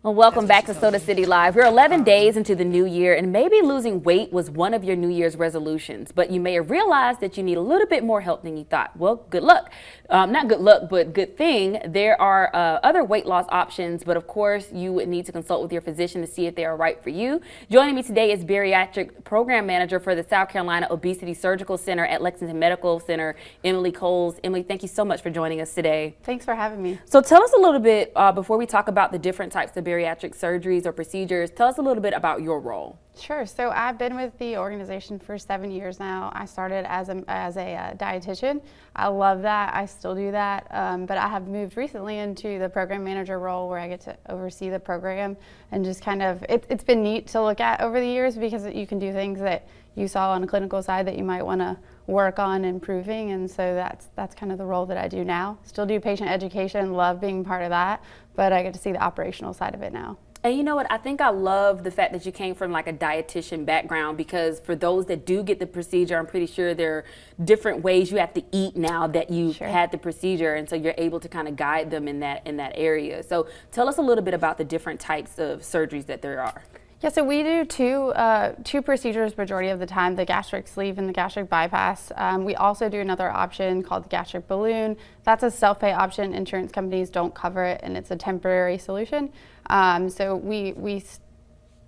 Well, welcome back to Soda City Live. We're 11 days into the new year, and maybe losing weight was one of your New Year's resolutions, but you may have realized that you need a little bit more help than you thought. Well, good luck. Not good luck, but good thing. There are other weight loss options, but of course, you would need to consult with your physician to see if they are right for you. Joining me today is Bariatric Program Manager for the South Carolina Obesity Surgical Center at Lexington Medical Center, Emily Coles. Emily, thank you so much for joining us today. Thanks for having me. So tell us a little bit, before we talk about the different types of bariatric surgeries or procedures, tell us a little bit about your role. Sure. So I've been with the organization for 7 years now. I started as a dietitian. I love that. I still do that. But I have moved recently into the program manager role where I get to oversee the program and just kind of, it's been neat to look at over the years because you can do things that you saw on a clinical side that you might want to work on improving, and so that's kind of the role that I do now. Still do patient education, love being part of that, but I get to see the operational side of it now. And you know what, I think I love the fact that you came from like a dietitian background, because for those that do get the procedure, I'm pretty sure there are different ways you have to eat now that you've had the procedure, and so you're able to kind of guide them in that area. So tell us a little bit about the different types of surgeries that there are. Yeah, so we do two procedures majority of the time, the gastric sleeve and the gastric bypass. We also do another option called the gastric balloon. That's a self-pay option. Insurance companies don't cover it, and it's a temporary solution. So we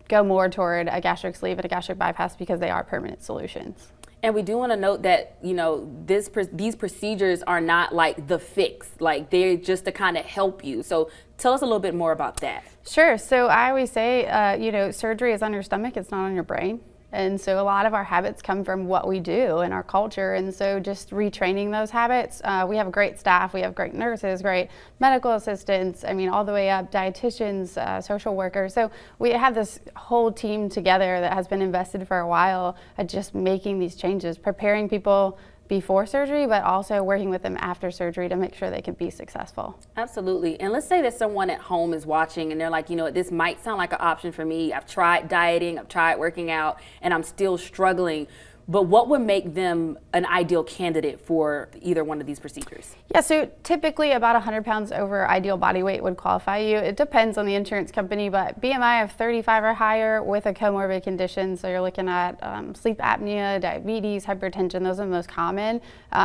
go more toward a gastric sleeve and a gastric bypass because they are permanent solutions. And we do want to note that, you know, these procedures are not like the fix, like they're just to kind of help you. So tell us a little bit more about that. Sure. So I always say, you know, surgery is on your stomach, it's not on your brain. And so a lot of our habits come from what we do in our culture. And so just retraining those habits, we have a great staff, we have great nurses, great medical assistants, I mean, all the way up, dietitians, social workers. So we have this whole team together that has been invested for a while at just making these changes, preparing people before surgery, but also working with them after surgery to make sure they can be successful. Absolutely. And let's say that someone at home is watching and they're like, you know, this might sound like an option for me. I've tried dieting, I've tried working out, and I'm still struggling. But what would make them an ideal candidate for either one of these procedures? Yeah, so typically about 100 pounds over ideal body weight would qualify you. It depends on the insurance company, but BMI of 35 or higher with a comorbid condition, so you're looking at sleep apnea, diabetes, hypertension, those are the most common,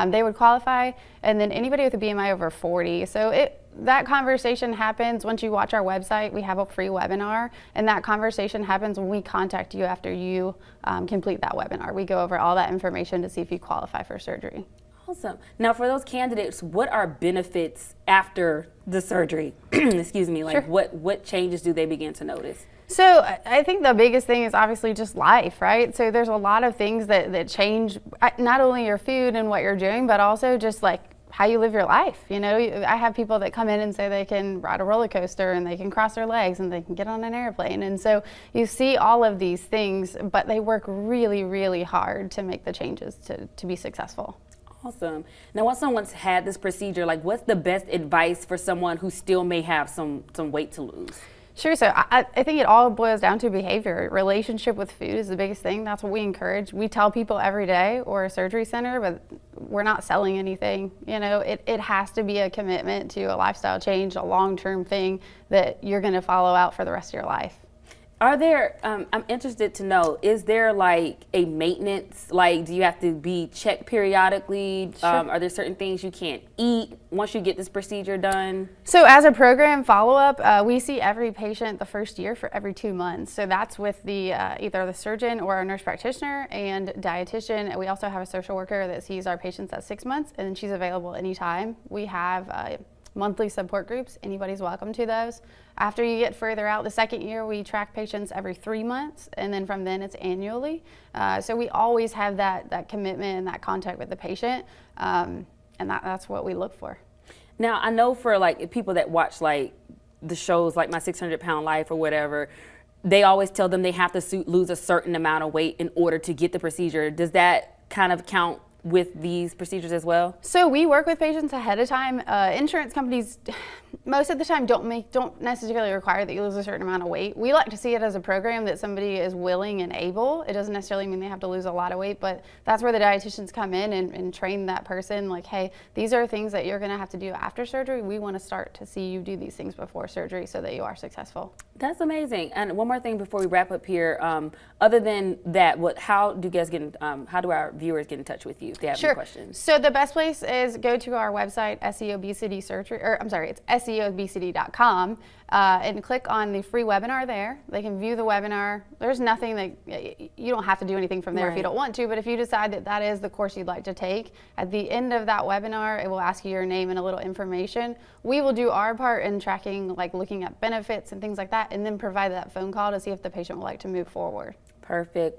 they would qualify. And then anybody with a BMI over 40. So that conversation happens once you watch our website. We have a free webinar, and that conversation happens when we contact you after you complete that webinar. We go over all that information to see if you qualify for surgery. Awesome. Now for those candidates, what are benefits after the surgery? Excuse me, like what changes do they begin to notice? So I think the biggest thing is obviously just life, right? So there's a lot of things that change, not only your food and what you're doing, but also just like how you live your life. You know, I have people that come in and say they can ride a roller coaster and they can cross their legs and they can get on an airplane. And so you see all of these things, but they work really, really hard to make the changes to be successful. Awesome. Now, once someone's had this procedure, like what's the best advice for someone who still may have some weight to lose? Sure. So I think it all boils down to behavior. Relationship with food is the biggest thing. That's what we encourage. We tell people every day we're a surgery center, but we're not selling anything. You know, it has to be a commitment to a lifestyle change, a long-term thing that you're going to follow out for the rest of your life. Are there, I'm interested to know, is there like a maintenance, like do you have to be checked periodically? Sure. Are there certain things you can't eat once you get this procedure done? So as a program follow-up, we see every patient the first year for every 2 months. So that's with the either the surgeon or a nurse practitioner and dietitian. We also have a social worker that sees our patients at 6 months, and she's available anytime. We have monthly support groups. Anybody's welcome to those. After you get further out, the second year, we track patients every 3 months, and then from then it's annually. So we always have that commitment and that contact with the patient, and that's what we look for. Now, I know for like people that watch like the shows like My 600 Pound Life or whatever, they always tell them they have to lose a certain amount of weight in order to get the procedure. Does that kind of count with these procedures as well? So we work with patients ahead of time. Insurance companies most of the time don't necessarily require that you lose a certain amount of weight. We like to see it as a program that somebody is willing and able. It doesn't necessarily mean they have to lose a lot of weight, but that's where the dietitians come in and train that person like, hey, these are things that you're gonna have to do after surgery. We wanna start to see you do these things before surgery so that you are successful. That's amazing. And one more thing before we wrap up here, other than that, how do our viewers get in touch with you if they have any questions? So the best place is go to our website, it's SEObesity.com, and click on the free webinar there. They can view the webinar. There's nothing that, you don't have to do anything from there if you don't want to, but if you decide that that is the course you'd like to take, at the end of that webinar, it will ask you your name and a little information. We will do our part in tracking, like looking at benefits and things like that, and then provide that phone call to see if the patient would like to move forward. Perfect.